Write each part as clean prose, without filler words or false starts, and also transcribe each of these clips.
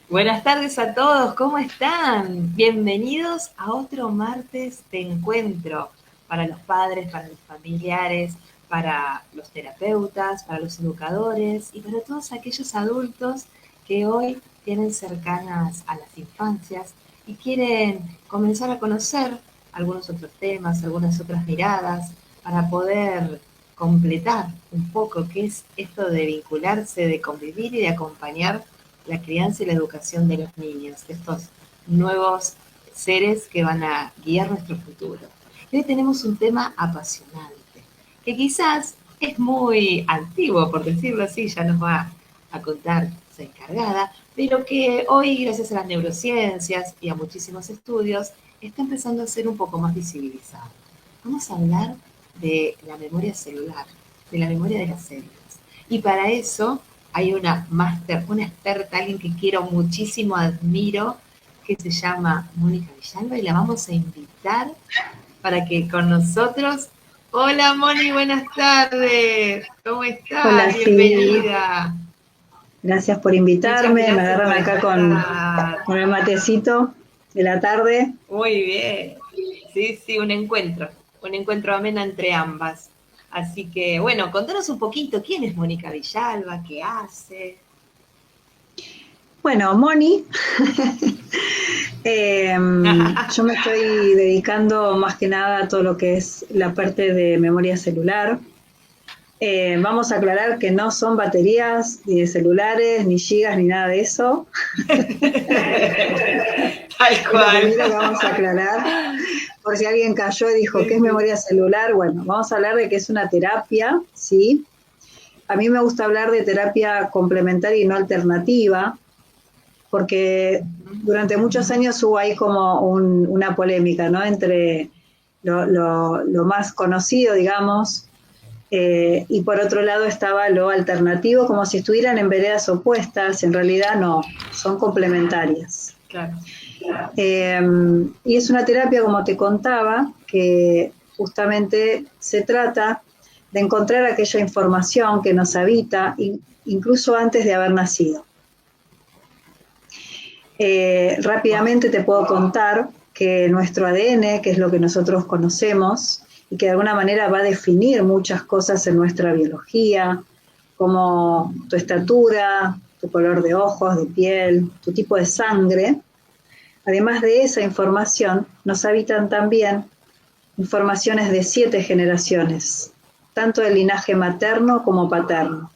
Buenas tardes a todos, ¿cómo están? Bienvenidos a otro martes de encuentro para los padres, para los familiares, para los terapeutas, para los educadores y para todos aquellos adultos que hoy tienen cercanas a las infancias y quieren comenzar a conocer algunos otros temas, algunas otras miradas para poder completar un poco qué es esto de vincularse, de convivir y de acompañar la crianza y la educación de los niños, de estos nuevos seres que van a guiar nuestro futuro. Y hoy tenemos un tema apasionante, que quizás es muy antiguo, por decirlo así, ya nos va a contar su encargada, pero que hoy, gracias a las neurociencias y a muchísimos estudios, está empezando a ser un poco más visibilizado. Vamos a hablar de la memoria celular, de la memoria de las células. Y para eso hay una máster, una experta, alguien que quiero muchísimo, admiro, que se llama Mónica Villalba y la vamos a invitar para que con nosotros... Hola Moni, buenas tardes. ¿Cómo estás? Hola, sí, Bienvenida. gracias por Muchas invitarme. Me gracias agarran por acá estar. con el matecito de la tarde. Muy bien. Sí, sí, un encuentro ameno entre ambas. Así que, bueno, contanos un poquito, ¿quién es Mónica Villalba? ¿Qué hace? Bueno, Moni, yo me estoy dedicando más que nada a todo lo que es la parte de memoria celular. Vamos a aclarar que no son baterías, ni de celulares, ni gigas, ni nada de eso. Tal Es lo cual. primero que vamos a aclarar. Por si alguien cayó y dijo, ¿qué Sí, es sí. memoria celular? Bueno, vamos a hablar de que es una terapia, ¿sí? A mí me gusta hablar de terapia complementaria y no alternativa, porque durante muchos años hubo ahí como una polémica, ¿no? Entre lo más conocido, digamos, y por otro lado estaba lo alternativo, como si estuvieran en veredas opuestas, en realidad no, son complementarias. Claro. Eh, y es una terapia, como te contaba, que justamente se trata de encontrar aquella información que nos habita, incluso antes de haber nacido. Wow. Rápidamente te puedo contar que nuestro ADN, que es lo que nosotros conocemos y que de alguna manera va a definir muchas cosas en nuestra biología, como tu estatura, tu color de ojos, de piel, tu tipo de sangre, además de esa información, nos habitan también informaciones de 7 generaciones, tanto del linaje materno como paterno.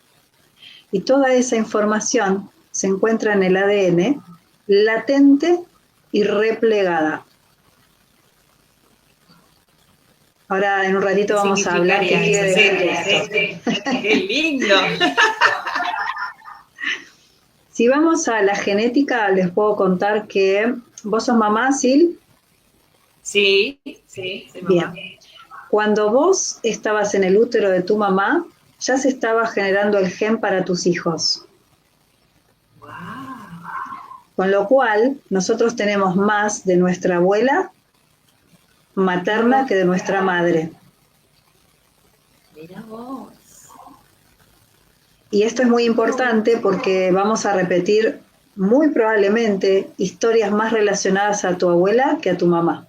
Y toda esa información se encuentra en el ADN latente y replegada. Ahora en un ratito ¿Qué vamos a hablar qué significaría eso? quiere Sí, decir sí. esto. Qué lindo. Si vamos a la genética, les puedo contar que vos sos mamá, Sil. Sí, sí, sí, Bien. mamá. Cuando vos estabas en el útero de tu mamá, ya se estaba generando el gen para tus hijos. Wow. Con lo cual, nosotros tenemos más de nuestra abuela Mira materna vos, que de nuestra madre. mira vos. Y esto es muy Mira importante vos. porque vamos a repetir muy probablemente historias más relacionadas a tu abuela que a tu mamá.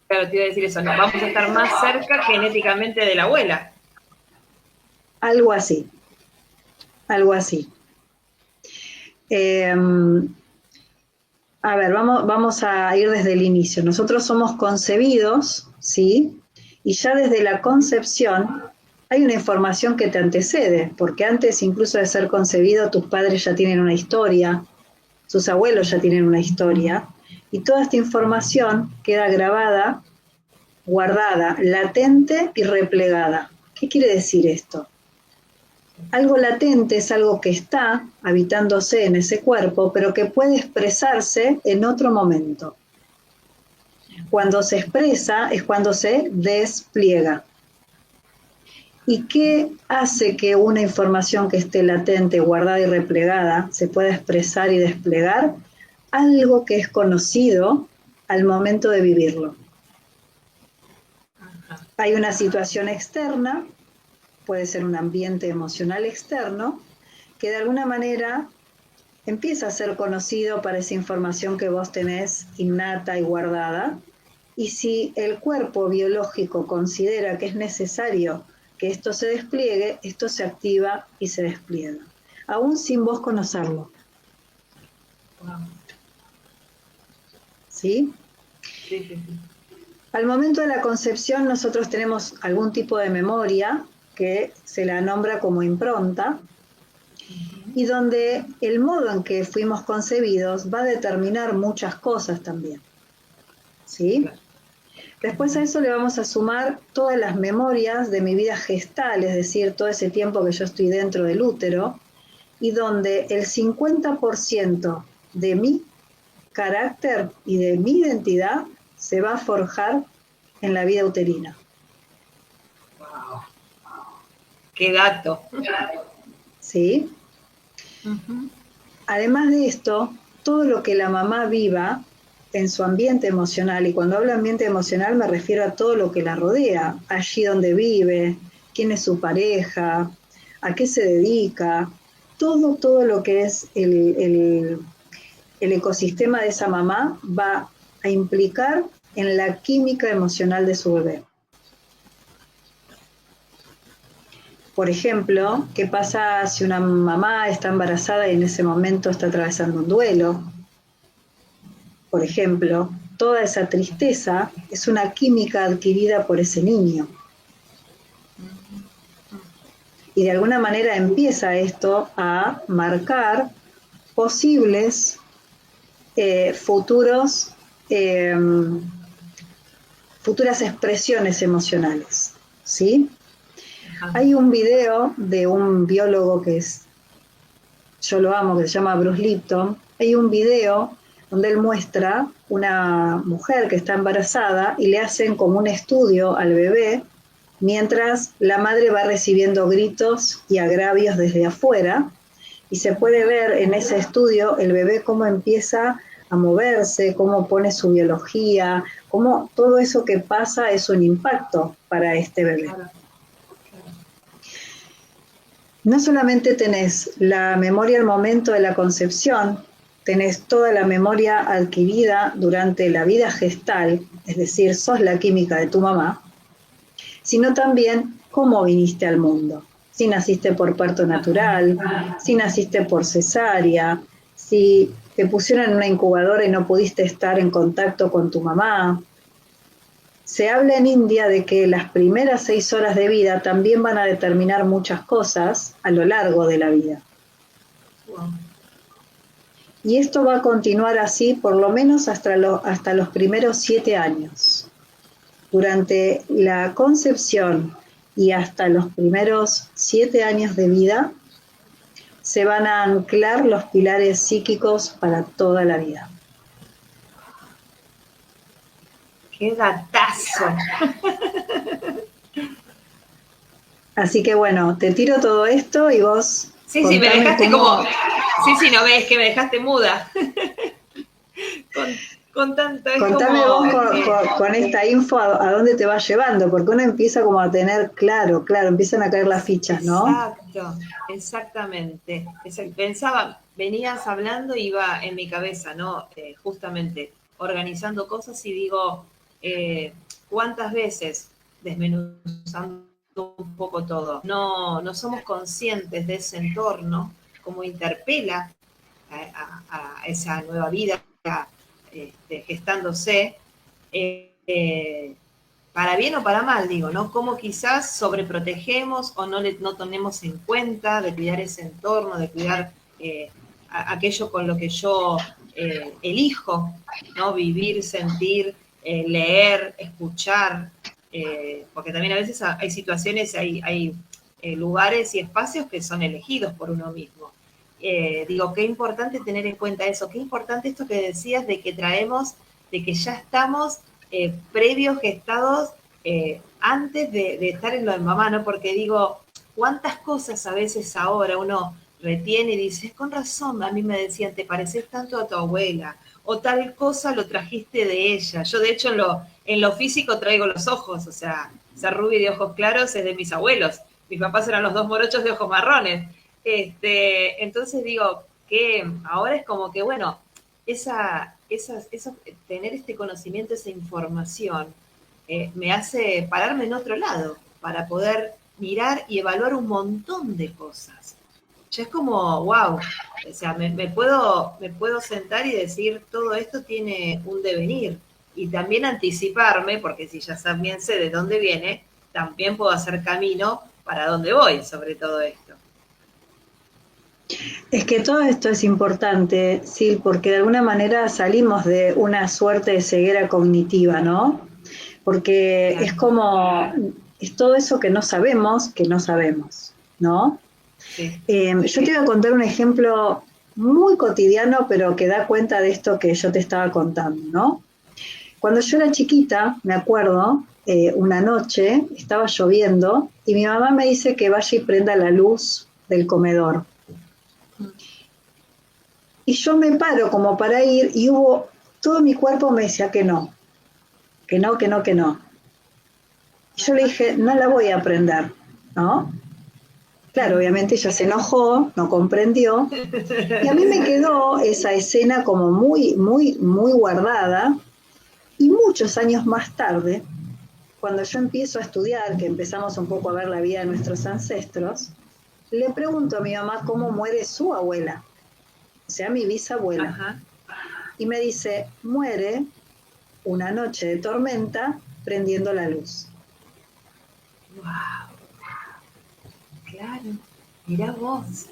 Claro, te iba a decir eso, no, vamos a estar más cerca genéticamente de la abuela. Algo así, algo así. Eh, a ver, vamos a ir desde el inicio. Nosotros somos concebidos, ¿sí? Y ya desde la concepción hay una información que te antecede, porque antes incluso de ser concebido, tus padres ya tienen una historia, sus abuelos ya tienen una historia, y toda esta información queda grabada, guardada, latente y replegada. ¿Qué quiere decir esto? Algo latente es algo que está habitándose en ese cuerpo, pero que puede expresarse en otro momento. Cuando se expresa es cuando se despliega. ¿Y qué hace que una información que esté latente, guardada y replegada se pueda expresar y desplegar? Algo que es conocido al momento de vivirlo. Ajá. Hay una situación externa, puede ser un ambiente emocional externo, que de alguna manera empieza a ser conocido para esa información que vos tenés innata y guardada. Y si el cuerpo biológico considera que es necesario que esto se despliegue, esto se activa y se despliega, aún sin vos conocerlo. Wow. ¿Sí? Sí, sí, sí. Al momento de la concepción nosotros tenemos algún tipo de memoria que se la nombra como impronta, y donde el modo en que fuimos concebidos va a determinar muchas cosas también. ¿Sí? Claro. Después a eso le vamos a sumar todas las memorias de mi vida gestal, es decir, todo ese tiempo que yo estoy dentro del útero, y donde el 50% de mi carácter y de mi identidad se va a forjar en la vida uterina. Wow. Qué dato. ¿Sí? Uh-huh. Además de esto, todo lo que la mamá viva en su ambiente emocional, y cuando hablo ambiente emocional me refiero a todo lo que la rodea, allí donde vive, quién es su pareja, a qué se dedica, todo lo que es el ecosistema de esa mamá va a implicar en la química emocional de su bebé. Por ejemplo, ¿qué pasa si una mamá está embarazada y en ese momento está atravesando un duelo? Por ejemplo, toda esa tristeza es una química adquirida por ese niño. Y de alguna manera empieza esto a marcar posibles futuras expresiones emocionales, ¿sí? Hay un video de un biólogo yo lo amo, que se llama Bruce Lipton. Hay un video donde él muestra una mujer que está embarazada y le hacen como un estudio al bebé mientras la madre va recibiendo gritos y agravios desde afuera, y se puede ver en ese estudio el bebé cómo empieza a moverse, cómo pone su biología, cómo todo eso que pasa es un impacto para este bebé. No solamente tenés la memoria al momento de la concepción, tenés toda la memoria adquirida durante la vida gestal, es decir, sos la química de tu mamá, sino también cómo viniste al mundo. Si naciste por parto natural, si naciste por cesárea, si te pusieron en una incubadora y no pudiste estar en contacto con tu mamá. Se habla en India de que las primeras 6 horas de vida también van a determinar muchas cosas a lo largo de la vida. Wow. Y esto va a continuar así por lo menos hasta los primeros 7 años. Durante la concepción y hasta los primeros 7 años de vida se van a anclar los pilares psíquicos para toda la vida. ¡Qué datazo! Así que bueno, te tiro todo esto y vos... Sí, me dejaste como... Sí, no ves que me dejaste muda. con tanto... Contame como, vos con esta info a dónde te va llevando, porque uno empieza como a tener claro, empiezan a caer las fichas, ¿no? Exacto, exactamente. Pensaba, venías hablando y iba en mi cabeza, ¿no? Justamente organizando cosas y digo, ¿cuántas veces desmenuzando un poco todo? No somos conscientes de ese entorno, cómo interpela a esa nueva vida gestándose, para bien o para mal, digo, ¿no? Cómo quizás sobreprotegemos o no tenemos en cuenta de cuidar ese entorno, de cuidar aquello con lo que yo elijo, ¿no? Vivir, sentir, leer, escuchar, porque también a veces hay situaciones, hay lugares y espacios que son elegidos por uno mismo. Digo, qué importante tener en cuenta eso, qué importante esto que decías de que traemos, de que ya estamos previos gestados antes de estar en lo de mamá, ¿no? Porque digo, cuántas cosas a veces ahora uno retiene y dice, con razón, a mí me decían, te pareces tanto a tu abuela, o tal cosa lo trajiste de ella. Yo, de hecho, en lo físico traigo los ojos, o sea, esa rubia de ojos claros es de mis abuelos. Mis papás eran los dos morochos de ojos marrones. Entonces digo, que ahora es como que, bueno, tener este conocimiento, esa información, me hace pararme en otro lado para poder mirar y evaluar un montón de cosas. Ya es como, wow, o sea, me puedo sentar y decir, todo esto tiene un devenir. Y también anticiparme, porque si ya también sé de dónde viene, también puedo hacer camino para dónde voy sobre todo esto. Es que todo esto es importante, sí, porque de alguna manera salimos de una suerte de ceguera cognitiva, ¿no? Porque Claro. es como, es todo eso que no sabemos, ¿no? Sí. Yo te voy a contar un ejemplo muy cotidiano, pero que da cuenta de esto que yo te estaba contando, ¿no? Cuando yo era chiquita, me acuerdo, una noche estaba lloviendo y mi mamá me dice que vaya y prenda la luz del comedor. Y yo me paro como para ir y todo mi cuerpo me decía que no, que no, que no, que no. Y yo le dije, no la voy a prender, ¿no? Claro, obviamente ella se enojó, no comprendió, y a mí me quedó esa escena como muy, muy, muy guardada, y muchos años más tarde, cuando yo empiezo a estudiar, que empezamos un poco a ver la vida de nuestros ancestros, le pregunto a mi mamá cómo muere su abuela, o sea, mi bisabuela, Ajá. y me dice, muere una noche de tormenta prendiendo la luz. Wow, claro. Mirá vos.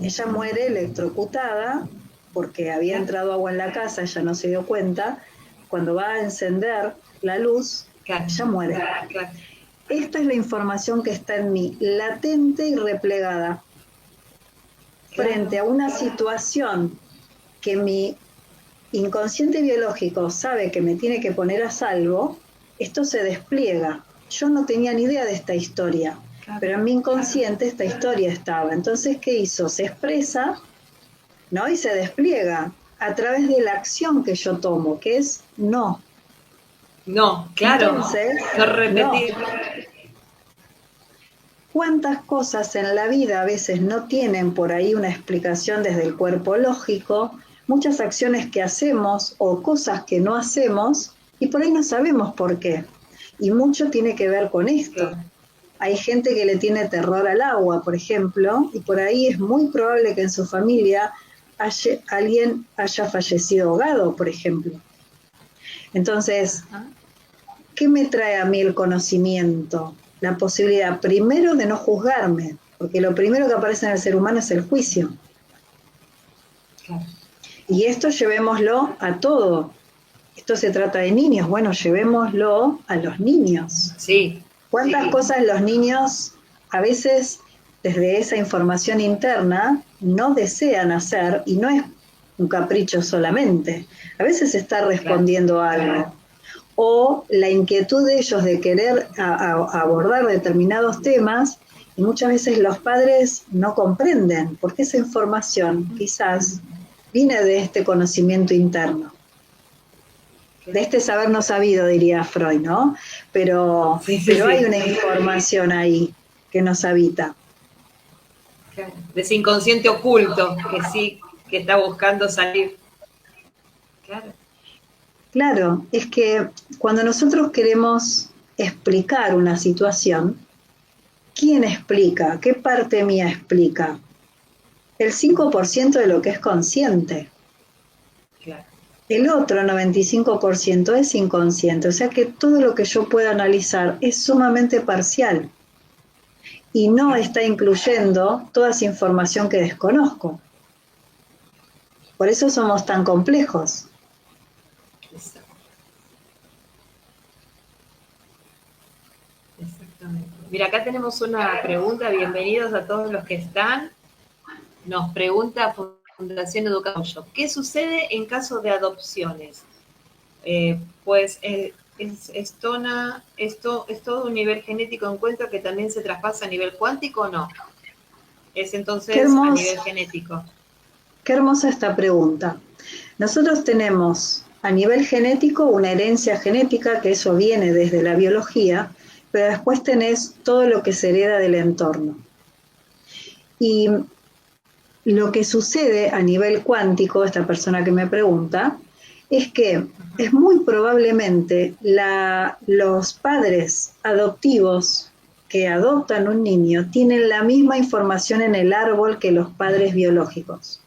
Ella muere electrocutada porque había Claro, entrado agua en la casa, ella no se dio cuenta. Cuando va a encender la luz, claro, ella muere. claro. Esta es la información que está en mí, latente y replegada, frente Claro. a una situación que mi inconsciente biológico sabe que me tiene que poner a salvo. Esto se despliega. Yo no tenía ni idea de esta historia, Claro. pero en mi inconsciente esta historia estaba. Entonces, ¿qué hizo? Se expresa, ¿no? Y se despliega a través de la acción que yo tomo, que es no. No, claro. Entonces, No no. repetir. ¿Cuántas cosas en la vida a veces no tienen por ahí una explicación desde el cuerpo lógico? Muchas acciones que hacemos o cosas que no hacemos y por ahí no sabemos por qué. Y mucho tiene que ver con esto. Claro. Hay gente que le tiene terror al agua, por ejemplo, y por ahí es muy probable que en su familia alguien haya fallecido ahogado, por ejemplo. Entonces, Ajá. ¿qué me trae a mí el conocimiento? La posibilidad, primero, de no juzgarme, porque lo primero que aparece en el ser humano es el juicio. Claro. Y esto llevémoslo a todo. Esto se trata de niños, bueno, llevémoslo a los niños. Sí. ¿Cuántas cosas los niños a veces desde esa información interna no desean hacer y no es un capricho solamente? A veces está respondiendo a algo. O la inquietud de ellos de querer abordar determinados temas, y muchas veces los padres no comprenden, porque esa información quizás viene de este conocimiento interno, de este saber no sabido, diría Freud, ¿no? Pero hay una información ahí que nos habita. Claro. De ese inconsciente oculto que sí, que está buscando salir. Claro. Claro, es que cuando nosotros queremos explicar una situación, ¿quién explica? ¿Qué parte mía explica? El 5% de lo que es consciente. Claro. El otro 95% es inconsciente, o sea que todo lo que yo pueda analizar es sumamente parcial y no está incluyendo toda esa información que desconozco. Por eso somos tan complejos. Exactamente. Mira, acá tenemos una pregunta. Bienvenidos a todos los que están. Nos pregunta Fundación Educación. ¿Qué sucede en caso de adopciones? Pues es todo un nivel genético. Encuentro que también se traspasa a nivel cuántico, ¿o no? Es entonces a nivel genético. Qué hermosa esta pregunta. Nosotros tenemos a nivel genético una herencia genética, que eso viene desde la biología, pero después tenés todo lo que se hereda del entorno. Y lo que sucede a nivel cuántico, esta persona que me pregunta, es que es muy probablemente los padres adoptivos que adoptan un niño tienen la misma información en el árbol que los padres biológicos.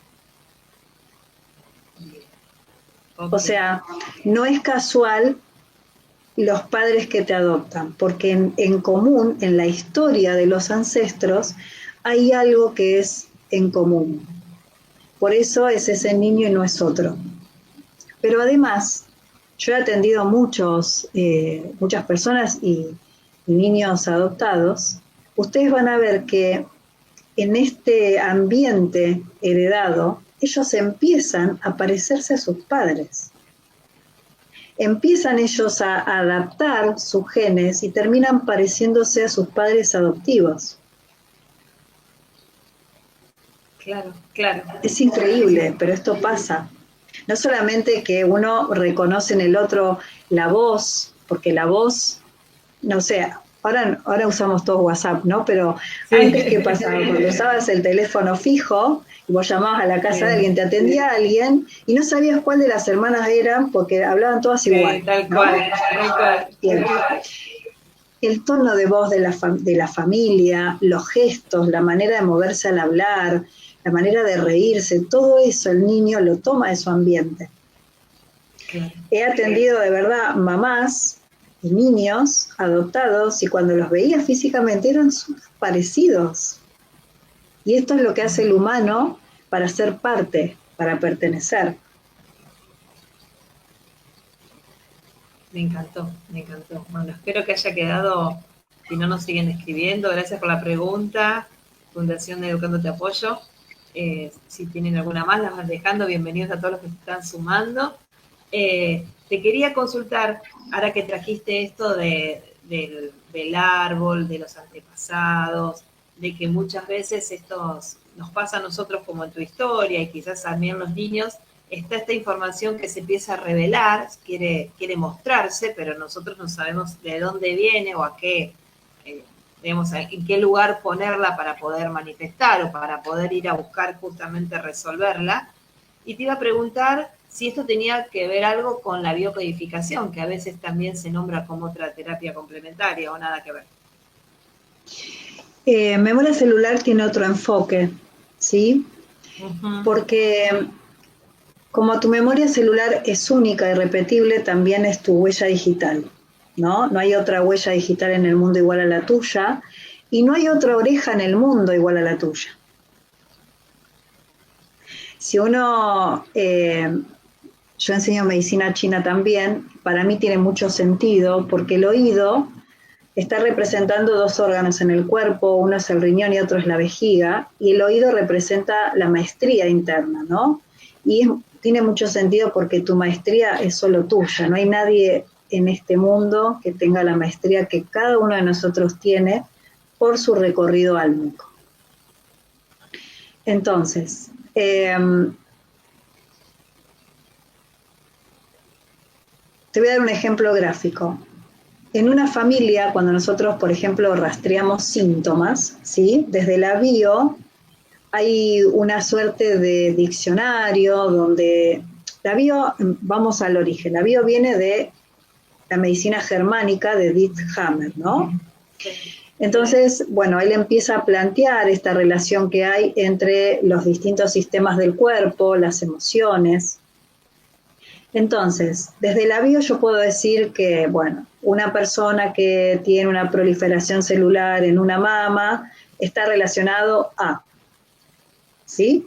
Okay. O sea, no es casual los padres que te adoptan, porque en común, en la historia de los ancestros, hay algo que es en común. Por eso es ese niño y no es otro. Pero además, yo he atendido muchas personas y niños adoptados. Ustedes van a ver que en este ambiente heredado, ellos empiezan a parecerse a sus padres. Empiezan ellos a adaptar sus genes y terminan pareciéndose a sus padres adoptivos. Claro, claro. Es increíble, pero esto pasa. No solamente que uno reconoce en el otro la voz, porque la voz, no sé, ahora usamos todos WhatsApp, ¿no? Pero sí. Antes, ¿qué pasaba? Cuando usabas el teléfono fijo, y vos llamabas a la casa de alguien, te atendía alguien, y no sabías cuál de las hermanas eran, porque hablaban todas igual. Tal cual, tal cual. Bien. El tono de voz de la familia, los gestos, la manera de moverse al hablar, la manera de reírse, todo eso el niño lo toma de su ambiente. Claro. He atendido de verdad mamás y niños adoptados y cuando los veía físicamente eran parecidos. Y esto es lo que hace el humano para ser parte, para pertenecer. Me encantó, me encantó. Bueno, espero que haya quedado, si no nos siguen escribiendo, gracias por la pregunta, Fundación Educando Te Apoyo. Si tienen alguna más, las van dejando, bienvenidos a todos los que se están sumando. Te quería consultar, ahora que trajiste esto del árbol, de los antepasados, de que muchas veces estos nos pasa a nosotros como en tu historia y quizás también los niños, está esta información que se empieza a revelar, quiere mostrarse, pero nosotros no sabemos de dónde viene o a qué, digamos, en qué lugar ponerla para poder manifestar o para poder ir a buscar justamente resolverla. Y te iba a preguntar si esto tenía que ver algo con la biocodificación, que a veces también se nombra como otra terapia complementaria o nada que ver. Memoria celular tiene otro enfoque, ¿sí? Uh-huh. Porque como tu memoria celular es única y repetible, también es tu huella digital, ¿no? No hay otra huella digital en el mundo igual a la tuya y no hay otra oreja en el mundo igual a la tuya. Si uno, yo enseño medicina china también, para mí tiene mucho sentido porque el oído está representando dos órganos en el cuerpo, uno es el riñón y otro es la vejiga, y el oído representa la maestría interna, ¿no? Y tiene mucho sentido porque tu maestría es solo tuya, no hay nadie en este mundo que tenga la maestría que cada uno de nosotros tiene por su recorrido álmico. Entonces, te voy a dar un ejemplo gráfico. En una familia, cuando nosotros, por ejemplo, rastreamos síntomas, ¿sí? Desde la bio hay una suerte de diccionario donde la bio, vamos al origen, la bio viene de la medicina germánica de Dietrich Hammer, ¿no? Entonces, bueno, él empieza a plantear esta relación que hay entre los distintos sistemas del cuerpo, las emociones. Entonces, desde la bio yo puedo decir que, bueno, una persona que tiene una proliferación celular en una mama está relacionado a, ¿sí?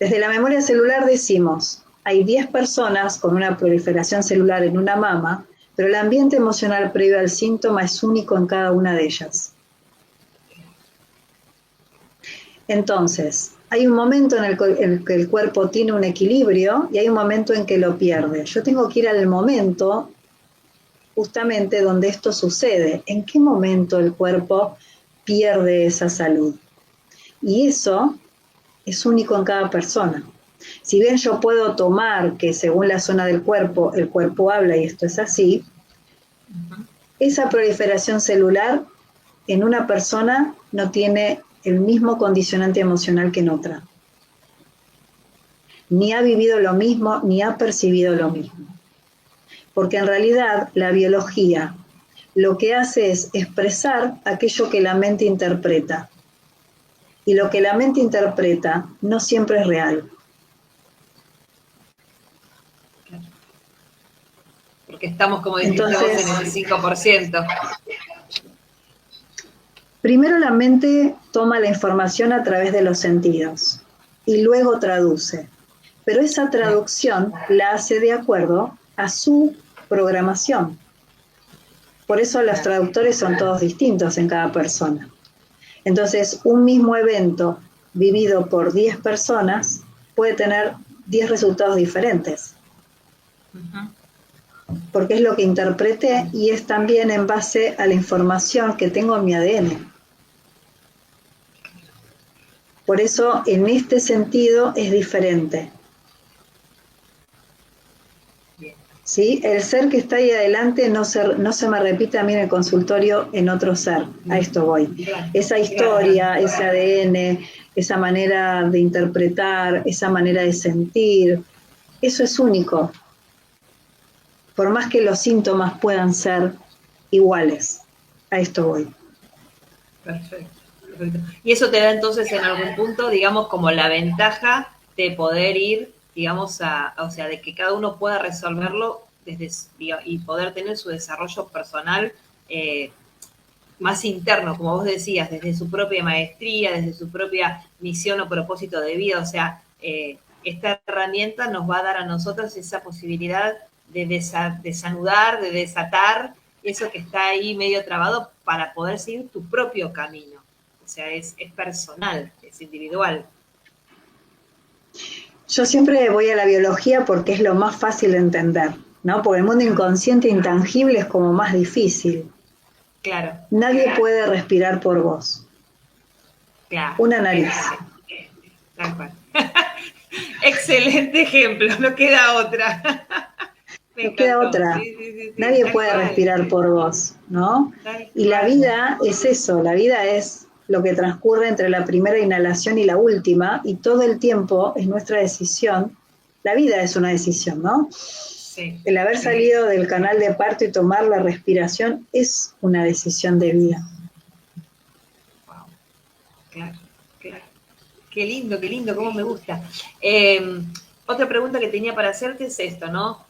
Desde la memoria celular decimos, hay 10 personas con una proliferación celular en una mama, pero el ambiente emocional previo al síntoma es único en cada una de ellas. Entonces, hay un momento en el que el cuerpo tiene un equilibrio y hay un momento en que lo pierde. Yo tengo que ir al momento justamente donde esto sucede. ¿En qué momento el cuerpo pierde esa salud? Y eso es único en cada persona. Si bien yo puedo tomar que según la zona del cuerpo, el cuerpo habla y esto es así, esa proliferación celular en una persona no tiene el mismo condicionante emocional que en otra. ni ha vivido lo mismo, ni ha percibido lo mismo. Porque en realidad la biología lo que hace es expresar aquello que la mente interpreta. Y lo que la mente interpreta no siempre es real. Porque estamos, como dijiste vos, en el 5%. Primero la mente toma la información a través de los sentidos y luego traduce. Pero esa traducción la hace de acuerdo a su programación. Por eso los traductores son todos distintos en cada persona. Entonces, un mismo evento vivido por 10 personas puede tener 10 resultados diferentes. Porque es lo que interpreté y es también en base a la información que tengo en mi ADN. Por eso, en este sentido, es diferente. ¿Sí? El ser que está ahí adelante no se me repite a mí en el consultorio en otro ser. A esto voy. Esa historia, ese ADN, esa manera de interpretar, esa manera de sentir, eso es único. Por más que los síntomas puedan ser iguales. A esto voy. Perfecto. Y eso te da entonces en algún punto, digamos, como la ventaja de poder ir, digamos, o sea, de que cada uno pueda resolverlo y poder tener su desarrollo personal más interno, como vos decías, desde su propia maestría, desde su propia misión o propósito de vida. O sea, esta herramienta nos va a dar a nosotros esa posibilidad de desanudar, de desatar eso que está ahí medio trabado para poder seguir tu propio camino. O sea, es personal, es individual. Yo siempre voy a la biología porque es lo más fácil de entender, ¿no? Porque el mundo inconsciente intangible es como más difícil. Claro. Nadie puede respirar por vos. Claro. Una nariz. Tal cual. Excelente ejemplo, no queda otra. No queda otra. Sí. Nadie puede respirar por vos, ¿no? Y la vida es eso, la vida es lo que transcurre entre la primera inhalación y la última, y todo el tiempo es nuestra decisión. La vida es una decisión, ¿no? Sí. El haber salido del canal de parto y tomar la respiración es una decisión de vida. Wow. Claro. Qué lindo, cómo me gusta. Otra pregunta que tenía para hacerte es esto, ¿no?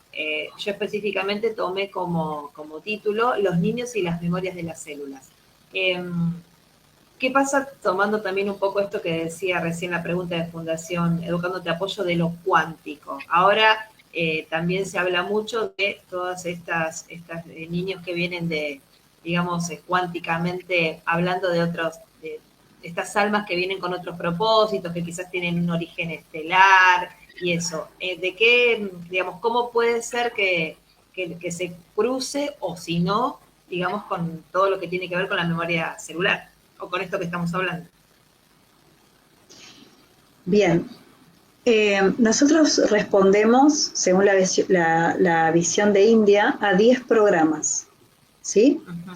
Yo específicamente tomé como título Los niños y las memorias de las células. ¿Qué pasa tomando también un poco esto que decía recién la pregunta de Fundación Educándote Apoyo de lo cuántico? Ahora también se habla mucho de todas estas niños que vienen de, digamos, cuánticamente hablando de otros, de estas almas que vienen con otros propósitos, que quizás tienen un origen estelar y eso. ¿De qué, digamos, cómo puede ser que se cruce o si no, digamos, con todo lo que tiene que ver con la memoria celular? O con esto que estamos hablando. Bien. Nosotros respondemos, según la visión de India, a 10 programas, ¿sí? Uh-huh.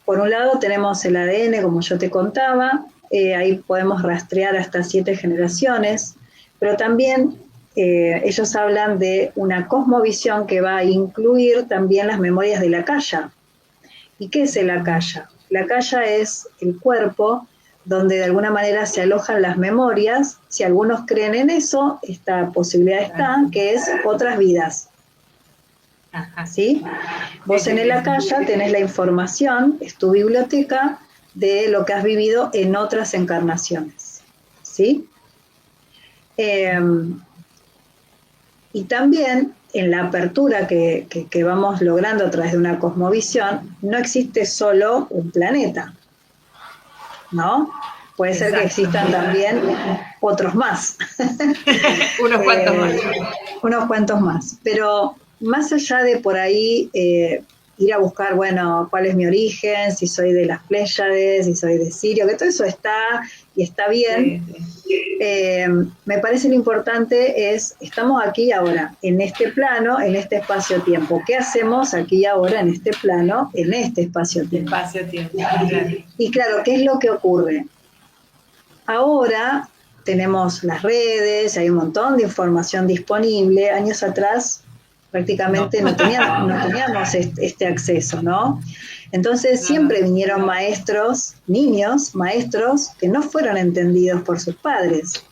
Por un lado tenemos el ADN, como yo te contaba, ahí podemos rastrear hasta 7 generaciones, pero también ellos hablan de una cosmovisión que va a incluir también las memorias de la Akasha. ¿Y qué es el Akasha? La Akasha es el cuerpo donde de alguna manera se alojan las memorias. Si algunos creen en eso, esta posibilidad está, que es otras vidas. ¿Sí? Vos en el Akasha tenés la información, es tu biblioteca de lo que has vivido en otras encarnaciones. ¿Sí? Y también en la apertura que vamos logrando a través de una cosmovisión, no existe solo un planeta, ¿no? Puede ser que existan también otros más. Unos cuantos más. Unos cuantos más. Pero más allá de por ahí ir a buscar, bueno, cuál es mi origen, si soy de las Pléyades, si soy de Sirio, que todo eso está y está bien. Me parece lo importante es, estamos aquí y ahora, en este plano, en este espacio-tiempo. ¿Qué hacemos aquí y ahora en este plano, en este espacio-tiempo? Espacio-tiempo, claro. Y claro, ¿qué es lo que ocurre? Ahora tenemos las redes, hay un montón de información disponible. Años atrás prácticamente no teníamos este acceso, ¿no? Entonces siempre vinieron maestros, niños, maestros, que no fueron entendidos por sus padres.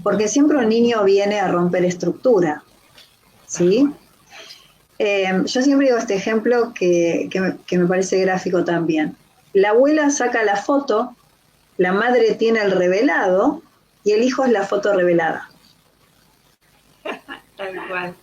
Porque siempre un niño viene a romper estructura, ¿sí? Yo siempre digo este ejemplo que me parece gráfico también. La abuela saca la foto, la madre tiene el revelado y el hijo es la foto revelada. Tal cual.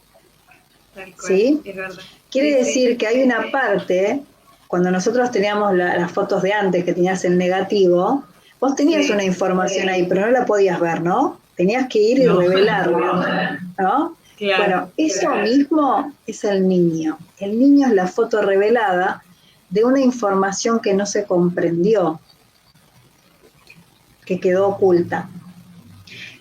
¿Sí? Es verdad. Quiere decir que hay una parte, cuando nosotros teníamos las fotos de antes, que tenías el negativo, vos tenías una información ahí, pero no la podías ver, ¿no? Tenías que ir y revelarla, ¿no? Claro. Bueno, eso mismo es el niño. El niño es la foto revelada de una información que no se comprendió, que quedó oculta.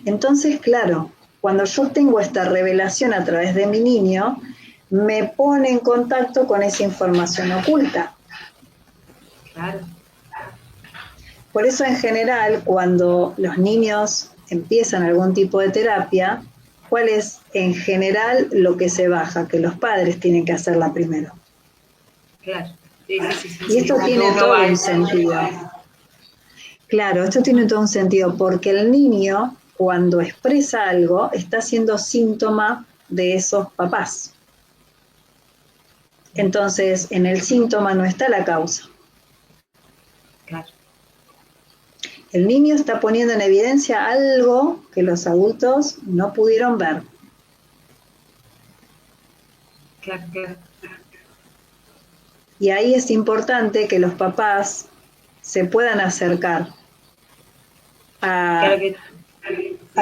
Entonces, claro, cuando yo tengo esta revelación a través de mi niño, me pone en contacto con esa información oculta. Claro. Por eso, en general, cuando los niños empiezan algún tipo de terapia, ¿cuál es en general lo que se baja? Que los padres tienen que hacerla primero. Claro. Sí, y esto tiene todo un sentido. Claro, esto tiene todo un sentido, porque el niño, cuando expresa algo, está siendo síntoma de esos papás. Entonces, en el síntoma no está la causa. Claro. El niño está poniendo en evidencia algo que los adultos no pudieron ver. Claro. Y ahí es importante que los papás se puedan acercar a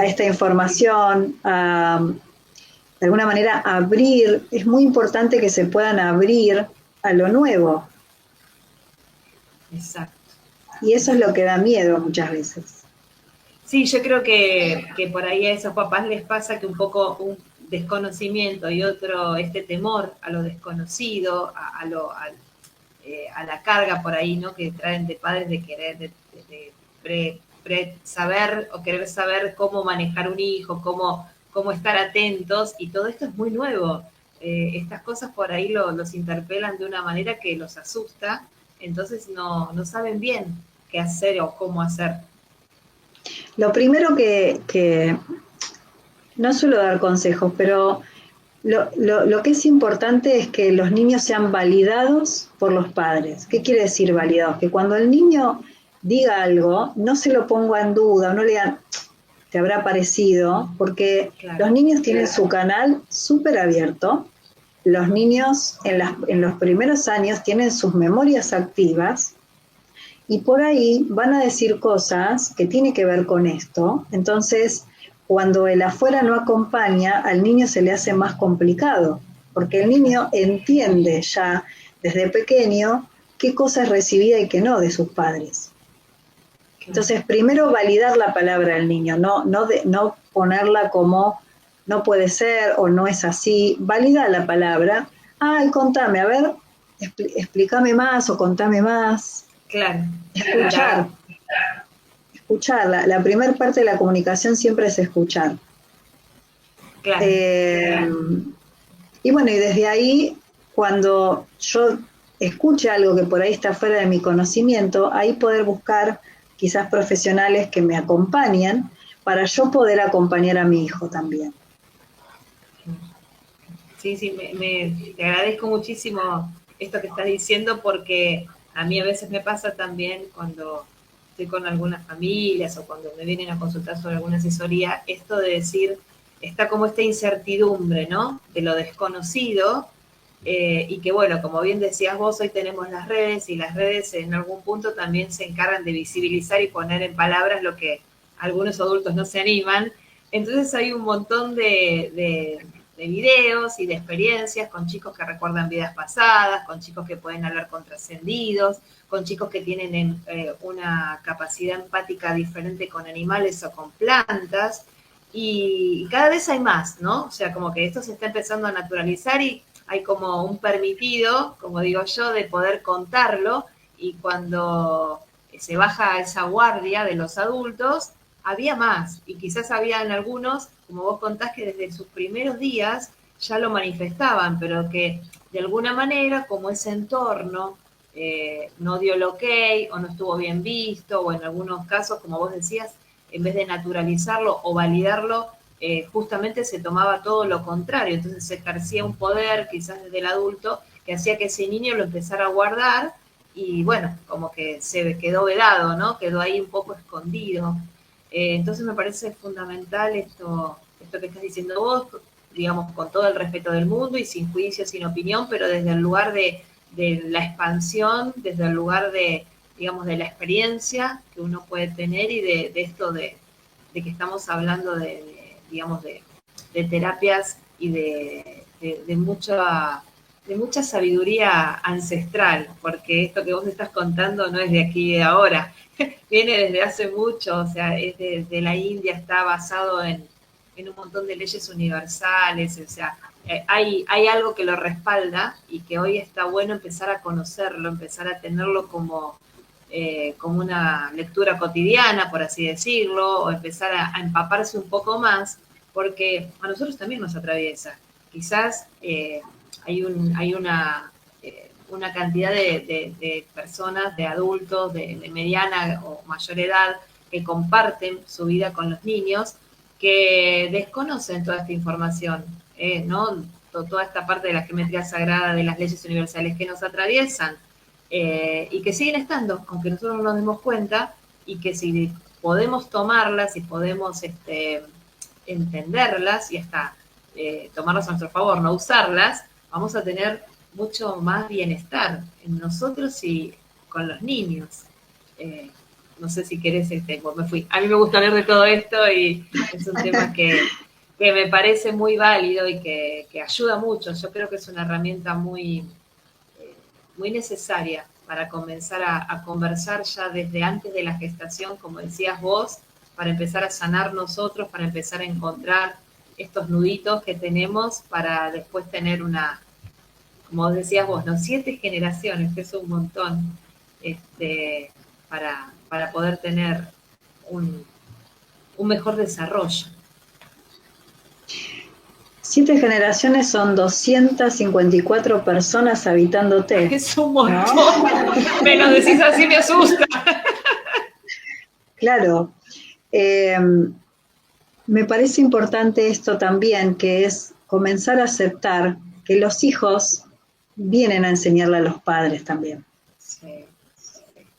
esta información, de alguna manera abrir. Es muy importante que se puedan abrir a lo nuevo. Exacto. Y eso es lo que da miedo muchas veces. Sí, yo creo que por ahí a esos papás les pasa que un poco un desconocimiento y otro temor a lo desconocido, a la carga por ahí, ¿no? Que traen de padres de querer saber o querer saber cómo manejar un hijo, cómo estar atentos, y todo esto es muy nuevo. Estas cosas por ahí los interpelan de una manera que los asusta, entonces no saben bien qué hacer o cómo hacer. Lo primero que no suelo dar consejos, pero lo que es importante es que los niños sean validados por los padres. ¿Qué quiere decir validados? Que cuando el niño diga algo, no se lo ponga en duda, o no le digan, te habrá parecido, porque los niños tienen su canal súper abierto. Los niños en los primeros años tienen sus memorias activas, y por ahí van a decir cosas que tienen que ver con esto. Entonces, cuando el afuera no acompaña, al niño se le hace más complicado, porque el niño entiende ya desde pequeño qué cosas recibía y qué no de sus padres. Entonces, primero validar la palabra del niño, no ponerla como no puede ser o no es así. Valida la palabra. Ay, contame, a ver, explícame más o contame más. Claro. Escuchar. La primera parte de la comunicación siempre es escuchar. Claro. Y bueno, y desde ahí, cuando yo escuche algo que por ahí está fuera de mi conocimiento, ahí poder buscar quizás profesionales que me acompañen para yo poder acompañar a mi hijo también. Sí, te agradezco muchísimo esto que estás diciendo, porque a mí a veces me pasa también cuando estoy con algunas familias o cuando me vienen a consultar sobre alguna asesoría, esto de decir, está como esta incertidumbre, ¿no? De lo desconocido, y que bueno, como bien decías vos, hoy tenemos las redes, y las redes en algún punto también se encargan de visibilizar y poner en palabras lo que algunos adultos no se animan. Entonces hay un montón de videos y de experiencias con chicos que recuerdan vidas pasadas, con chicos que pueden hablar con trascendidos, con chicos que tienen una capacidad empática diferente con animales o con plantas, y cada vez hay más, ¿no? O sea, como que esto se está empezando a naturalizar y hay como un permitido, como digo yo, de poder contarlo, y cuando se baja esa guardia de los adultos, había más, y quizás habían algunos, como vos contás, que desde sus primeros días ya lo manifestaban, pero que de alguna manera, como ese entorno no dio el ok, o no estuvo bien visto, o en algunos casos, como vos decías, en vez de naturalizarlo o validarlo, justamente se tomaba todo lo contrario, entonces se ejercía un poder, quizás desde el adulto, que hacía que ese niño lo empezara a guardar, y bueno, como que se quedó vedado, ¿no? Quedó ahí un poco escondido. Entonces me parece fundamental esto que estás diciendo vos, digamos, con todo el respeto del mundo y sin juicio, sin opinión, pero desde el lugar de la expansión, desde el lugar de, digamos, de la experiencia que uno puede tener y de esto de que estamos hablando digamos, de terapias y de mucha sabiduría ancestral, porque esto que vos estás contando no es de aquí y de ahora, viene desde hace mucho, o sea, es de la India, está basado en un montón de leyes universales, o sea, hay algo que lo respalda y que hoy está bueno empezar a conocerlo, empezar a tenerlo como una lectura cotidiana, por así decirlo, o empezar a empaparse un poco más, porque a nosotros también nos atraviesa. Quizás hay una cantidad de personas, de adultos, de mediana o mayor edad, que comparten su vida con los niños, que desconocen toda esta información, ¿no? Toda esta parte de la geometría sagrada, de las leyes universales que nos atraviesan, y que siguen estando, aunque nosotros no nos demos cuenta, y que si podemos tomarlas y podemos entenderlas y hasta tomarlas a nuestro favor, no usarlas, vamos a tener mucho más bienestar en nosotros y con los niños. No sé si querés, pues me fui. A mí me gusta hablar de todo esto y es un tema que me parece muy válido y que ayuda mucho. Yo creo que es una herramienta muy necesaria para comenzar a conversar ya desde antes de la gestación, como decías vos, para empezar a sanar nosotros, para empezar a encontrar estos nuditos que tenemos para después tener como decías vos, ¿no? 7 generaciones, que es un montón, para poder tener un mejor desarrollo. 7 generaciones son 254 personas habitándote. Es un montón. ¿No? Me lo decís así, me asusta. Claro. Me parece importante esto también, que es comenzar a aceptar que los hijos vienen a enseñarle a los padres también. Sí,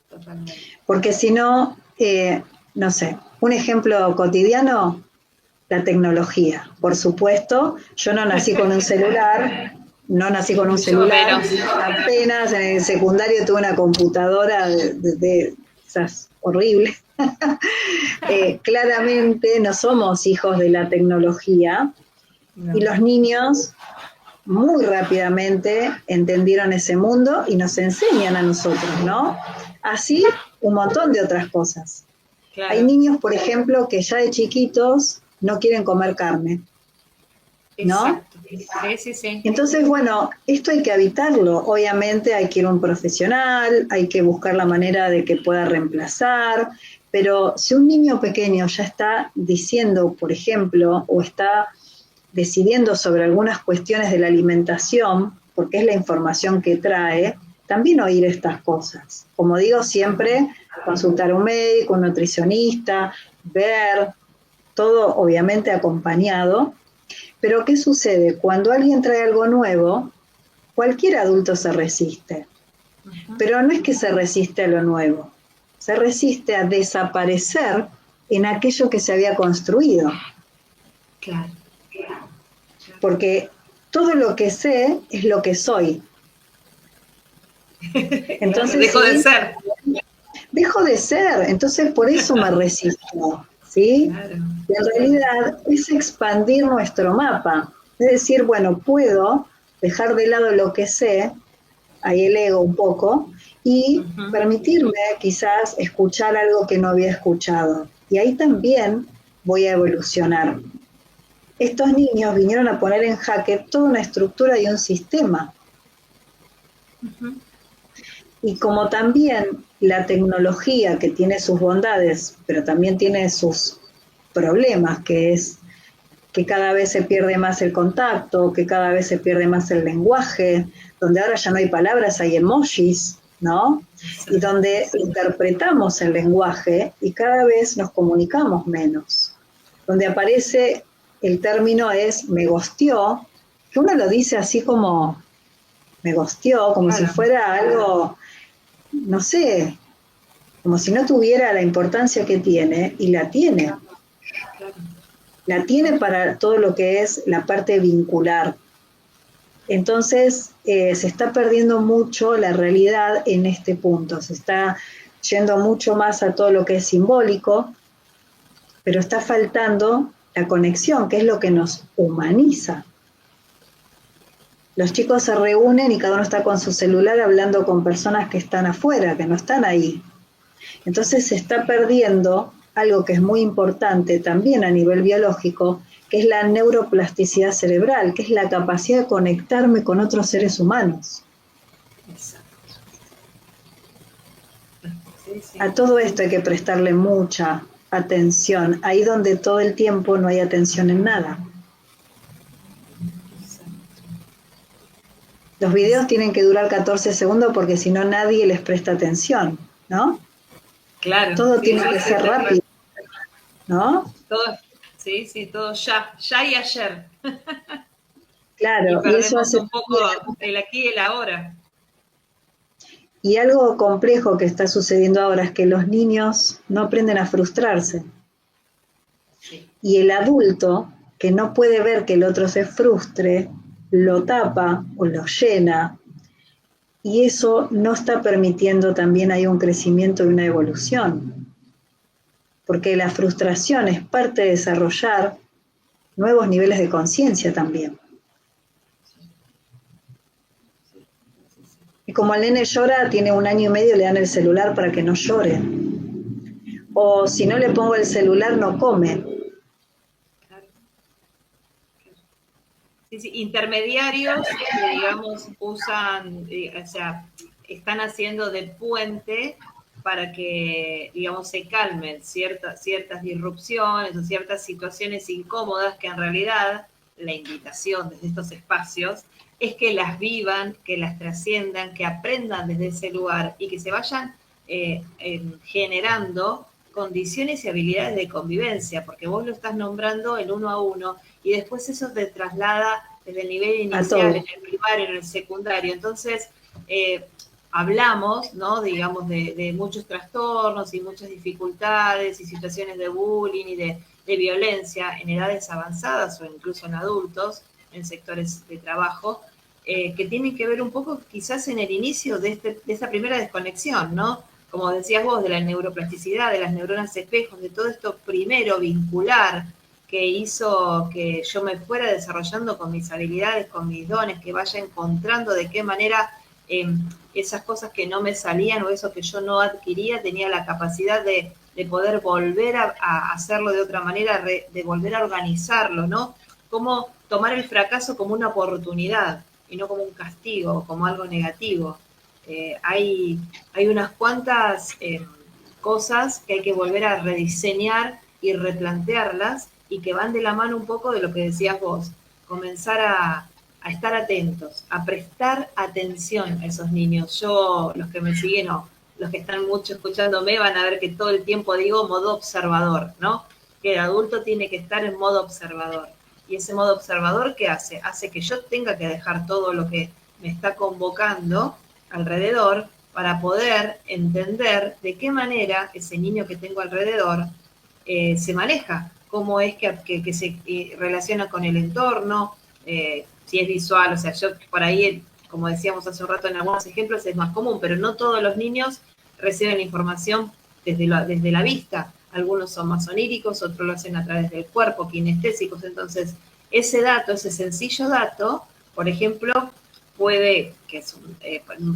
totalmente. Porque si no, no sé, un ejemplo cotidiano, la tecnología. Por supuesto, yo no nací con un celular, apenas en el secundario tuve una computadora de esas horribles. Claramente no somos hijos de la tecnología, no. Y los niños muy rápidamente entendieron ese mundo y nos enseñan a nosotros, ¿no? Así un montón de otras cosas. Claro. Hay niños, por ejemplo, que ya de chiquitos no quieren comer carne, ¿no? Exacto. Sí. Entonces, bueno, esto hay que evitarlo. Obviamente hay que ir a un profesional, hay que buscar la manera de que pueda reemplazar, pero si un niño pequeño ya está diciendo, por ejemplo, o está decidiendo sobre algunas cuestiones de la alimentación, porque es la información que trae, también oír estas cosas. Como digo siempre, consultar a un médico, un nutricionista, ver, todo obviamente acompañado. Pero ¿qué sucede? Cuando alguien trae algo nuevo, cualquier adulto se resiste. Pero no es que se resiste a lo nuevo, se resiste a desaparecer en aquello que se había construido. Claro. Porque todo lo que sé es lo que soy. Entonces, dejo de ser. Dejo de ser, entonces por eso me resisto, ¿sí? Claro. Y en realidad es expandir nuestro mapa. Es decir, bueno, puedo dejar de lado lo que sé, ahí el ego un poco, y permitirme quizás escuchar algo que no había escuchado. Y ahí también voy a evolucionar. Estos niños vinieron a poner en jaque toda una estructura y un sistema. Y como también la tecnología, que tiene sus bondades, pero también tiene sus problemas, que es que cada vez se pierde más el contacto, que cada vez se pierde más el lenguaje, donde ahora ya no hay palabras, hay emojis, ¿no? Y donde interpretamos el lenguaje y cada vez nos comunicamos menos. Donde aparece el término es me gosteó, que uno lo dice así como me gosteó, como si fuera algo, no sé, como si no tuviera la importancia que tiene, y la tiene. La tiene para todo lo que es la parte vincular. Entonces, se está perdiendo mucho la realidad en este punto, se está yendo mucho más a todo lo que es simbólico, pero está faltando la conexión, que es lo que nos humaniza. Los chicos se reúnen y cada uno está con su celular hablando con personas que están afuera, que no están ahí. Entonces se está perdiendo algo que es muy importante también a nivel biológico, que es la neuroplasticidad cerebral, que es la capacidad de conectarme con otros seres humanos. A todo esto hay que prestarle mucha atención, ahí donde todo el tiempo no hay atención en nada. Los videos tienen que durar 14 segundos porque si no nadie les presta atención, ¿no? Claro. Todo tiene que ser rápido, ¿no? Todo, sí, todo ya y ayer. Claro, y eso hace un poco el aquí y el ahora. Y algo complejo que está sucediendo ahora es que los niños no aprenden a frustrarse. Sí. Y el adulto, que no puede ver que el otro se frustre, lo tapa o lo llena. Y eso no está permitiendo también hay un crecimiento y una evolución. Porque la frustración es parte de desarrollar nuevos niveles de conciencia también. Y como el nene llora, tiene 1 año y medio, le dan el celular para que no llore. O si no le pongo el celular, no come. Sí, intermediarios que, digamos, usan, o sea, están haciendo de puente para que, digamos, se calmen ciertas disrupciones o ciertas situaciones incómodas que en realidad la invitación desde estos espacios es que las vivan, que las trasciendan, que aprendan desde ese lugar y que se vayan generando condiciones y habilidades de convivencia, porque vos lo estás nombrando el 1 a 1 y después eso te traslada desde el nivel inicial, en el primario, en el secundario. Entonces, hablamos, ¿no? Digamos, de muchos trastornos y muchas dificultades y situaciones de bullying y de violencia en edades avanzadas o incluso en adultos, en sectores de trabajo, que tienen que ver un poco quizás en el inicio de esta primera desconexión, ¿no? Como decías vos, de la neuroplasticidad, de las neuronas espejos, de todo esto primero vincular que hizo que yo me fuera desarrollando con mis habilidades, con mis dones, que vaya encontrando de qué manera esas cosas que no me salían o eso que yo no adquiría, tenía la capacidad de poder volver a hacerlo de otra manera, de volver a organizarlo, ¿no? Cómo tomar el fracaso como una oportunidad y no como un castigo, como algo negativo. Hay unas cuantas cosas que hay que volver a rediseñar y replantearlas y que van de la mano un poco de lo que decías vos, comenzar a estar atentos, a prestar atención a esos niños. Yo, los que me siguen, no, los que están mucho escuchándome van a ver que todo el tiempo digo modo observador, ¿no? Que el adulto tiene que estar en modo observador. Y ese modo observador, ¿qué hace? Hace que yo tenga que dejar todo lo que me está convocando alrededor para poder entender de qué manera ese niño que tengo alrededor se maneja, cómo es que se relaciona con el entorno, si es visual, o sea, yo por ahí, como decíamos hace un rato en algunos ejemplos, es más común, pero no todos los niños reciben información desde la vista. Algunos son más oníricos, otros lo hacen a través del cuerpo, kinestésicos. Entonces, ese dato, ese sencillo dato, por ejemplo, puede, que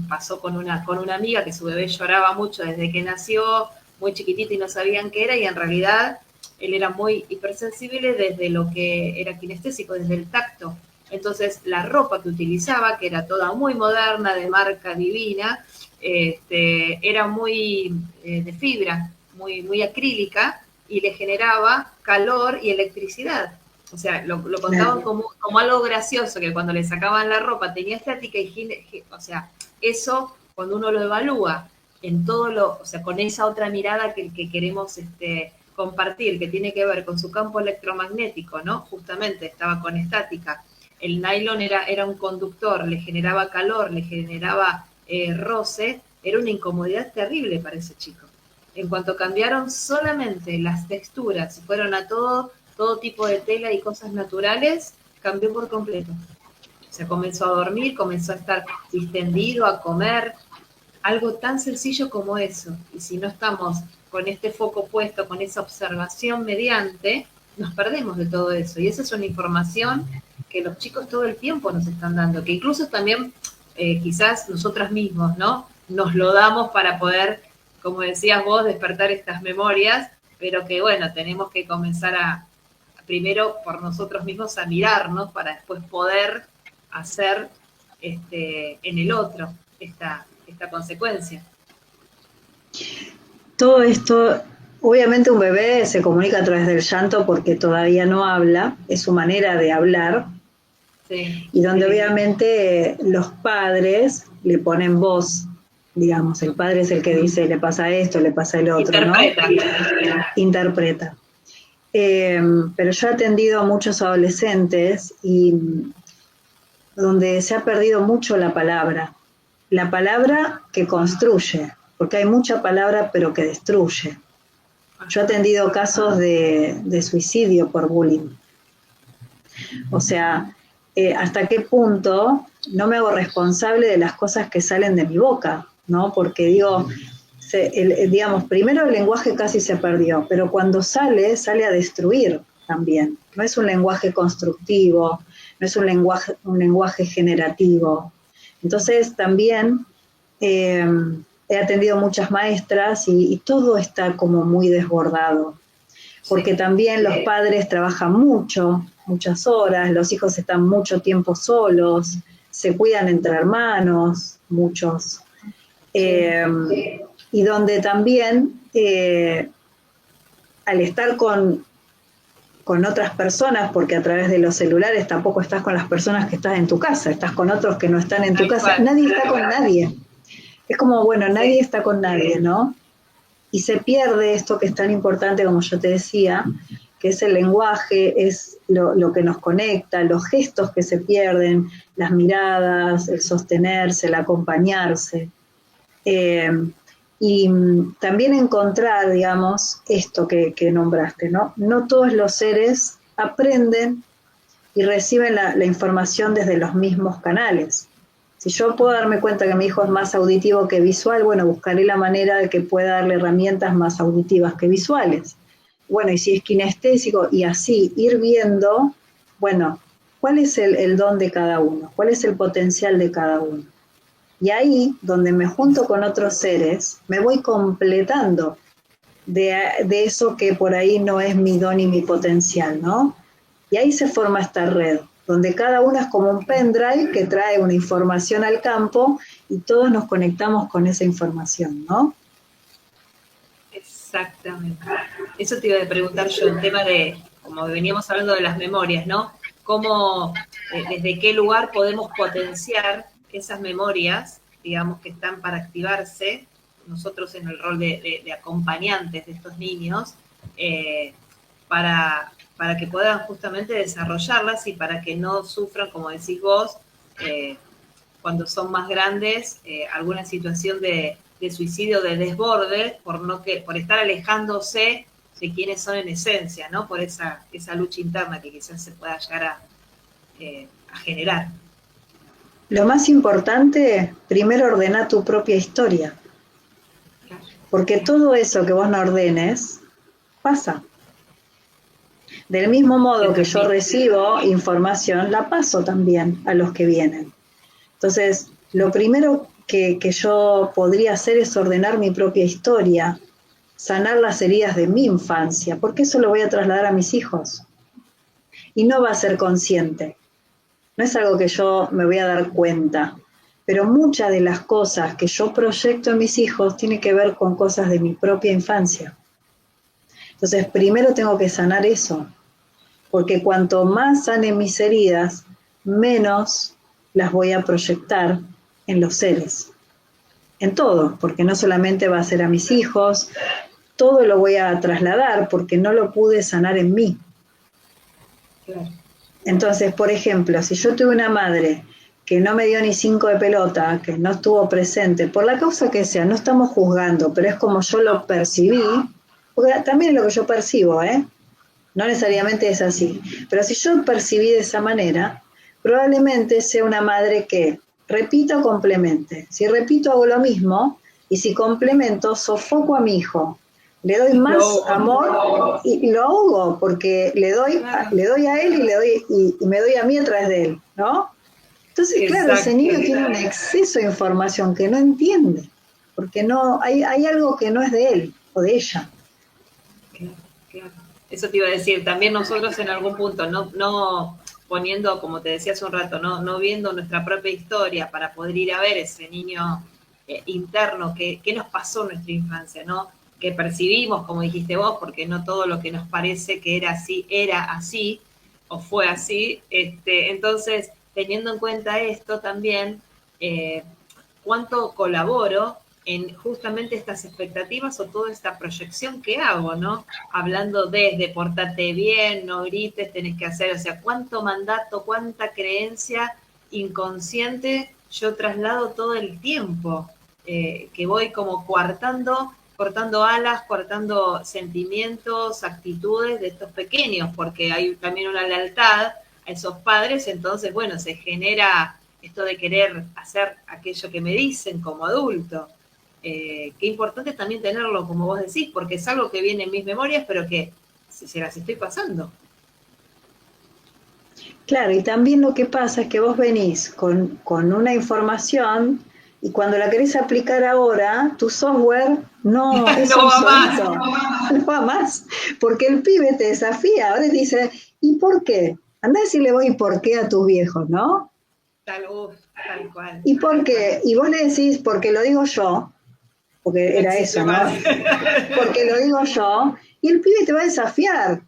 pasó con una amiga que su bebé lloraba mucho desde que nació, muy chiquitito y no sabían qué era, y en realidad él era muy hipersensible desde lo que era kinestésico, desde el tacto. Entonces, la ropa que utilizaba, que era toda muy moderna, de marca divina, era muy de fibra, muy acrílica, y le generaba calor y electricidad. O sea, lo contaban claro. como algo gracioso, que cuando le sacaban la ropa tenía estática y, o sea, eso cuando uno lo evalúa en todo o sea, con esa otra mirada que queremos compartir, que tiene que ver con su campo electromagnético, ¿no? Justamente estaba con estática. El nylon era un conductor, le generaba calor, le generaba roce, era una incomodidad terrible para ese chico. En cuanto cambiaron solamente las texturas, y fueron a todo tipo de tela y cosas naturales, cambió por completo. O sea, comenzó a dormir, comenzó a estar distendido, a comer, algo tan sencillo como eso. Y si no estamos con este foco puesto, con esa observación mediante, nos perdemos de todo eso. Y esa es una información que los chicos todo el tiempo nos están dando, que incluso también quizás nosotras mismos, ¿no? Nos lo damos para poder, como decías vos, despertar estas memorias, pero que bueno, tenemos que comenzar primero por nosotros mismos a mirarnos para después poder hacer en el otro esta consecuencia. Todo esto, obviamente un bebé se comunica a través del llanto porque todavía no habla, es su manera de hablar, Sí, y donde obviamente los padres le ponen voz, digamos, el padre es el que dice, le pasa esto, le pasa el otro, ¿no? interpreta. Interpreta. Pero yo he atendido a muchos adolescentes y donde se ha perdido mucho la palabra que construye, porque hay mucha palabra pero que destruye. Yo he atendido casos de suicidio por bullying. O sea, hasta qué punto no me hago responsable de las cosas que salen de mi boca, ¿no? Porque digo, digamos, primero el lenguaje casi se perdió, pero cuando sale a destruir también. No es un lenguaje constructivo, no es un lenguaje generativo. Entonces también he atendido muchas maestras y todo está como muy desbordado, porque también los padres trabajan muchas horas, los hijos están mucho tiempo solos, se cuidan entre hermanos, muchos. Y donde también, al estar con otras personas, porque a través de los celulares tampoco estás con las personas que estás en tu casa, estás con otros que no están en tu casa, nadie está con nadie. Es como, bueno, nadie está con nadie, ¿no? Y se pierde esto que es tan importante, como yo te decía, que es el lenguaje, es lo que nos conecta, los gestos que se pierden, las miradas, el sostenerse, el acompañarse. Y también encontrar, digamos, esto que nombraste, ¿no? No todos los seres aprenden y reciben la información desde los mismos canales. Si yo puedo darme cuenta que mi hijo es más auditivo que visual, bueno, buscaré la manera de que pueda darle herramientas más auditivas que visuales. Bueno, y si es kinestésico, y así ir viendo, bueno, cuál es el don de cada uno, cuál es el potencial de cada uno. Y ahí, donde me junto con otros seres, me voy completando de eso que por ahí no es mi don y mi potencial, ¿no? Y ahí se forma esta red, donde cada uno es como un pendrive que trae una información al campo y todos nos conectamos con esa información, ¿no? Exactamente. Eso te iba a preguntar yo, el tema de, como veníamos hablando de las memorias, ¿no? ¿Cómo, desde qué lugar podemos potenciar esas memorias, digamos, que están para activarse, nosotros en el rol de acompañantes de estos niños, para que puedan justamente desarrollarlas y para que no sufran, como decís vos, cuando son más grandes, alguna situación de suicidio, de desborde, por estar alejándose de quienes son en esencia, ¿no? Por esa lucha interna que quizás se pueda llegar a generar. Lo más importante, primero ordena tu propia historia, porque todo eso que vos no ordenes, pasa. Del mismo modo que yo recibo información, la paso también a los que vienen. Entonces, lo primero que yo podría hacer es ordenar mi propia historia, sanar las heridas de mi infancia, porque eso lo voy a trasladar a mis hijos. Y no va a ser consciente. No es algo que yo me voy a dar cuenta. pero muchas de las cosas que yo proyecto en mis hijos tienen que ver con cosas de mi propia infancia. Entonces, primero tengo que sanar eso, porque cuanto más sane mis heridas, menos las voy a proyectar en los seres, en todo, porque no solamente va a ser a mis hijos, todo lo voy a trasladar porque no lo pude sanar en mí. Claro. Entonces, por ejemplo, si yo tuve una madre que no me dio ni 5 de pelota, que no estuvo presente, por la causa que sea, no estamos juzgando, pero es como yo lo percibí, porque también es lo que yo percibo, no necesariamente es así, pero si yo percibí de esa manera, probablemente sea una madre que repito o complemente. Si repito hago lo mismo, y si complemento sofoco a mi hijo. Le doy más amor y lo ahogo, porque le doy a él y me doy a mí a través de él, ¿no? Entonces, claro, ese niño tiene un exceso de información que no entiende, porque no hay algo que no es de él o de ella. Claro. Eso te iba a decir, también nosotros en algún punto, no poniendo, como te decía hace un rato, no viendo nuestra propia historia para poder ir a ver ese niño interno, qué nos pasó en nuestra infancia, ¿no? Que percibimos, como dijiste vos, porque no todo lo que nos parece que era así, o fue así. Entonces, teniendo en cuenta esto también, cuánto colaboro en justamente estas expectativas o toda esta proyección que hago, ¿no? Hablando desde portate bien, no grites, tenés que hacer, o sea, cuánto mandato, cuánta creencia inconsciente yo traslado todo el tiempo, que voy como cortando alas, cortando sentimientos, actitudes de estos pequeños, porque hay también una lealtad a esos padres, entonces, bueno, se genera esto de querer hacer aquello que me dicen como adulto. Qué importante también tenerlo, como vos decís, porque es algo que viene en mis memorias, pero que se las estoy pasando. Claro, y también lo que pasa es que vos venís con una información y cuando la querés aplicar ahora, tu software no es no obsoleto, no va más, porque el pibe te desafía, ahora te dice, ¿y por qué? Andá a decirle vos y por qué a tus viejos, ¿no? Tal cual. ¿Y por qué? Y vos le decís, porque lo digo yo, porque No era existe eso, ¿no? más. Porque lo digo yo, y el pibe te va a desafiar.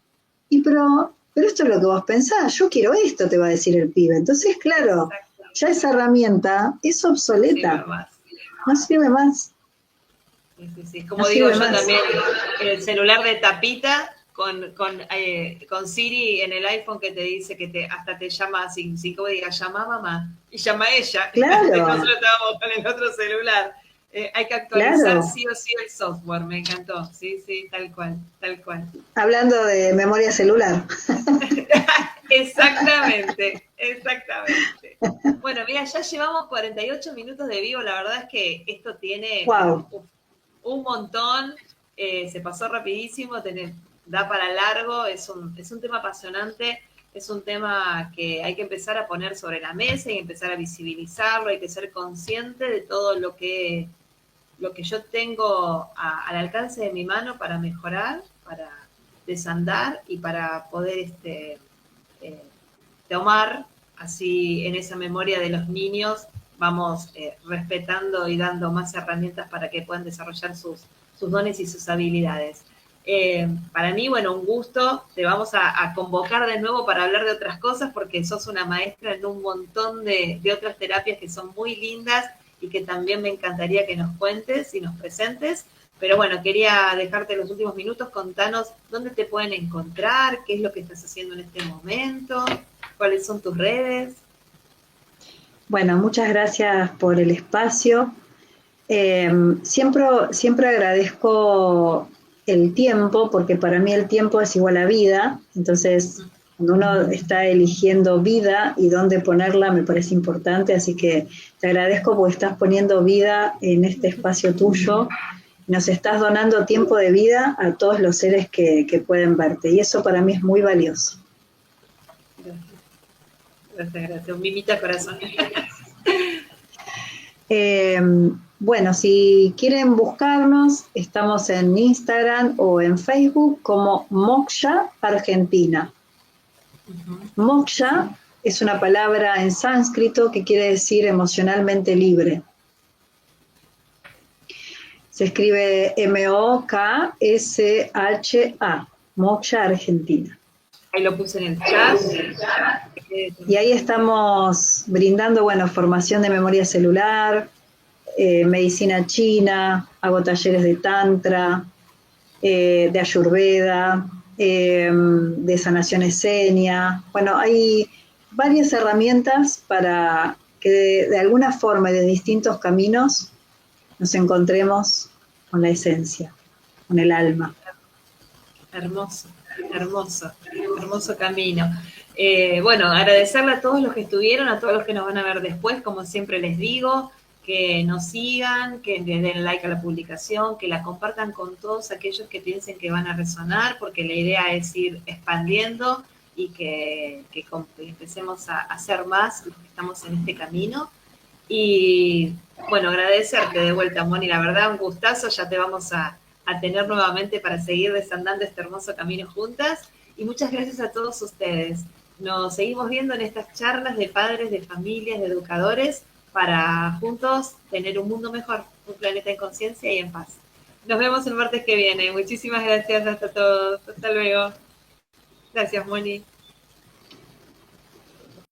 Pero esto es lo que vos pensás, yo quiero esto, te va a decir el pibe. Entonces, claro, ya esa herramienta es obsoleta, no sirve más. Sí. Como digo yo también, el celular de tapita con Siri en el iPhone que te dice que hasta te llama sin que vos digas, llama mamá, y llama ella. Claro. Nosotros estábamos con el otro celular. Hay que actualizar claro. sí o sí el software, me encantó. Sí, tal cual. Hablando de memoria celular. Exactamente. Bueno, mira, ya llevamos 48 minutos de vivo, la verdad es que esto tiene un montón, se pasó rapidísimo, da para largo, es un tema apasionante, es un tema que hay que empezar a poner sobre la mesa y empezar a visibilizarlo, hay que ser consciente de todo lo que yo tengo al alcance de mi mano para mejorar, para desandar y para poder tomar, así en esa memoria de los niños, vamos respetando y dando más herramientas para que puedan desarrollar sus dones y sus habilidades. Para mí, bueno, un gusto, te vamos a convocar de nuevo para hablar de otras cosas porque sos una maestra en un montón de otras terapias que son muy lindas y que también me encantaría que nos cuentes y nos presentes. Pero bueno, quería dejarte los últimos minutos, contanos dónde te pueden encontrar, qué es lo que estás haciendo en este momento, cuáles son tus redes. Bueno, muchas gracias por el espacio. Siempre agradezco el tiempo, porque para mí el tiempo es igual a vida, entonces cuando uno está eligiendo vida y dónde ponerla me parece importante, así que te agradezco porque estás poniendo vida en este espacio tuyo, nos estás donando tiempo de vida a todos los seres que pueden verte, y eso para mí es muy valioso. Gracias. Un mimita corazón. Bueno, si quieren buscarnos, estamos en Instagram o en Facebook como Moksha Argentina. Moksha es una palabra en sánscrito que quiere decir emocionalmente libre. Se escribe M-O-K-S-H-A, Moksha Argentina. Ahí lo puse en el chat. Y ahí estamos brindando, bueno, formación de memoria celular, medicina china, hago talleres de tantra, de ayurveda, de sanación escénica. Bueno, hay varias herramientas para que de alguna forma y de distintos caminos nos encontremos con la esencia, con el alma. Hermoso, hermoso, hermoso camino. Bueno, agradecerle a todos los que estuvieron, a todos los que nos van a ver después, como siempre les digo, que nos sigan, que le den like a la publicación, que la compartan con todos aquellos que piensen que van a resonar, porque la idea es ir expandiendo y que empecemos a hacer más los que estamos en este camino. Y bueno, agradecerte de vuelta, Moni, la verdad, un gustazo, ya te vamos a tener nuevamente para seguir desandando este hermoso camino juntas. Y muchas gracias a todos ustedes. Nos seguimos viendo en estas charlas de padres, de familias, de educadores, para juntos tener un mundo mejor, un planeta en conciencia y en paz. Nos vemos el martes que viene. Muchísimas gracias a todos. Hasta luego. Gracias, Moni.